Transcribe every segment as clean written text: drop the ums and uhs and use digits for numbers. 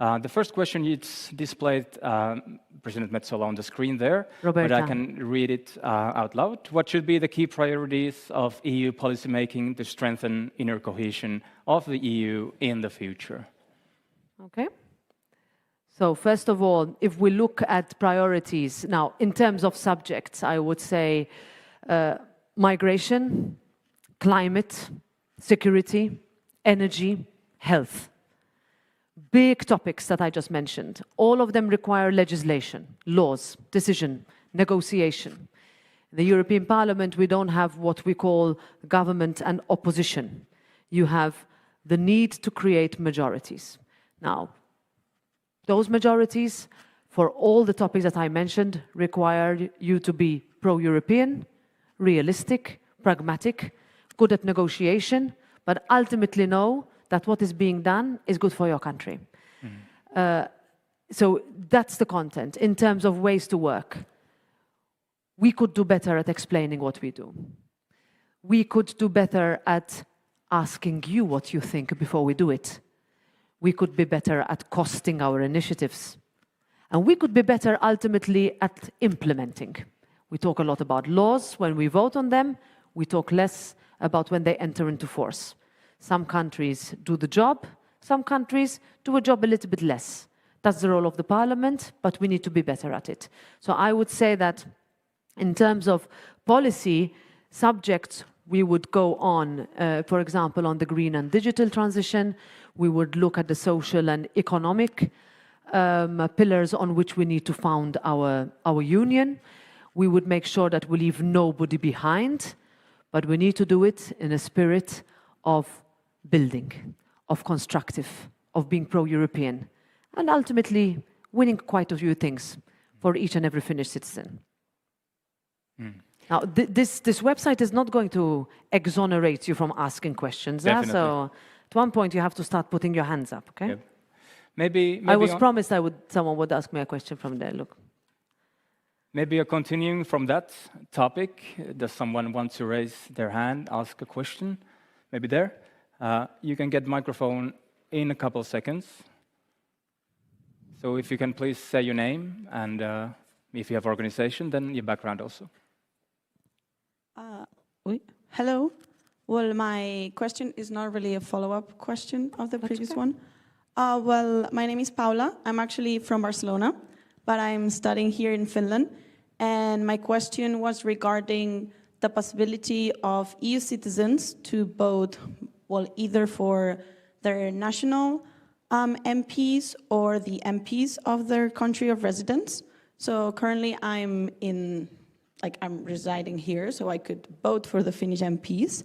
The first question is displayed, President Metsola, on the screen there, Roberta. but I can read it out loud. What should be the key priorities of EU policymaking to strengthen inner cohesion of the EU in the future? Okay. So first of all, if we look at priorities, now in terms of subjects, I would say migration, climate, security, energy, health. Big topics that I just mentioned. All of them require legislation, laws, decision, negotiation. In the European Parliament, we don't have what we call government and opposition. You have the need to create majorities. Now, those majorities, for all the topics that I mentioned, require you to be pro-European, realistic, pragmatic, good at negotiation, but ultimately know that what is being done is good for your country. So that's the content. In terms of ways to work, we could do better at explaining what we do. We could do better at asking you what you think before we do it. We could be better at costing our initiatives. And we could be better ultimately at implementing. We talk a lot about laws when we vote on them. We talk less about when they enter into force. Some countries do the job, some countries do a job a little bit less. That's the role of the Parliament, but we need to be better at it. So I would say that in terms of policy subjects, we would go on, for example, on the green and digital transition. We would look at the social and economic pillars on which we need to found our union. We would make sure that we leave nobody behind, but we need to do it in a spirit of building, of constructive, of being pro-European, and ultimately winning quite a few things for each and every Finnish citizen. Now, this website is not going to exonerate you from asking questions. So at one point you have to start putting your hands up, okay? Yep. Maybe I was promised someone would ask me a question from there, look. Maybe continuing from that topic, does someone want to raise their hand, ask a question? Maybe there? You can get microphone in a couple seconds. So if you can please say your name and if you have organization, then your background also. Hello. Well, my question is not really a follow-up question of the previous one. Well, my name is Paula. I'm actually from Barcelona, but I'm studying here in Finland. And my question was regarding the possibility of EU citizens to vote, well, either for their national MPs or the MPs of their country of residence. So currently I'm residing here, so I could vote for the Finnish MPs.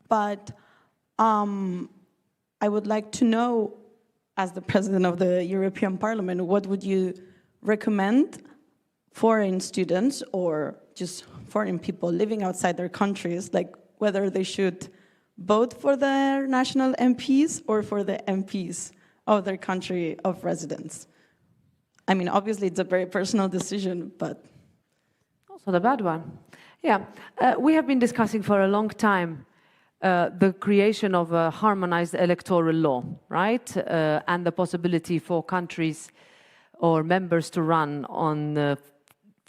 But I would like to know, as the President of the European Parliament, what would you recommend foreign students or just foreign people living outside their countries, like whether they should vote for their national MPs or for the MPs of their country of residence? I mean, obviously it's a very personal decision, but... Also the bad one. Yeah, we have been discussing for a long time the creation of a harmonized electoral law, right? And the possibility for countries or members to run on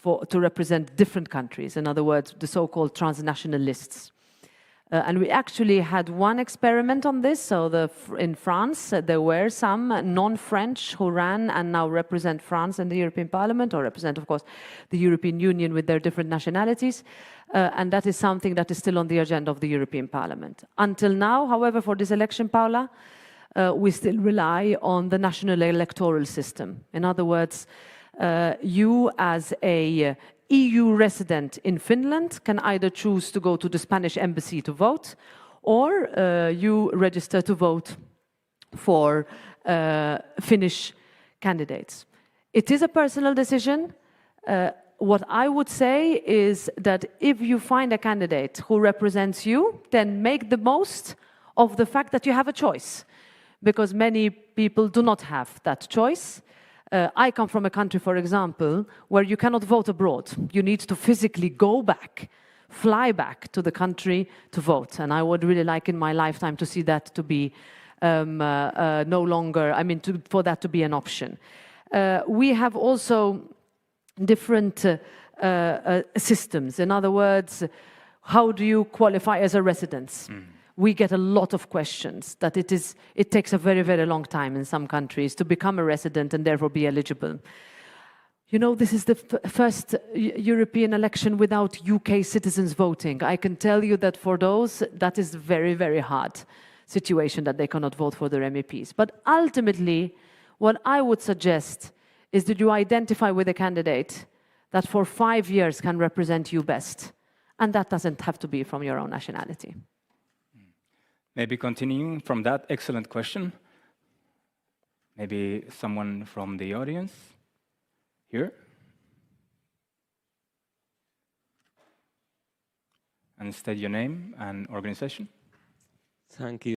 to represent different countries. In other words, the so-called transnational lists. And we actually had one experiment on this. So in France, there were some non-French who ran and now represent France in the European Parliament, or represent, of course, the European Union with their different nationalities. And that is something that is still on the agenda of the European Parliament. Until now, however, for this election, Paula, we still rely on the national electoral system. In other words, you as a EU resident in Finland can either choose to go to the Spanish embassy to vote, or you register to vote for Finnish candidates. It is a personal decision. What I would say is that if you find a candidate who represents you, then make the most of the fact that you have a choice, because many people do not have that choice. I come from a country, for example, where you cannot vote abroad. You need to physically go back, fly back to the country to vote. And I would really like in my lifetime to see that to be no longer, I mean, for that to be an option. We have also different systems. In other words, how do you qualify as a resident? We get a lot of questions that it takes a very, very long time in some countries to become a resident and therefore be eligible. You know, this is the first European election without UK citizens voting. I can tell you that for those, that is very, very hard situation that they cannot vote for their MEPs. But ultimately, what I would suggest is that you identify with a candidate that for 5 years can represent you best. And that doesn't have to be from your own nationality. Maybe continuing from that excellent question, maybe someone from the audience here. And state your name and organization. Thank you.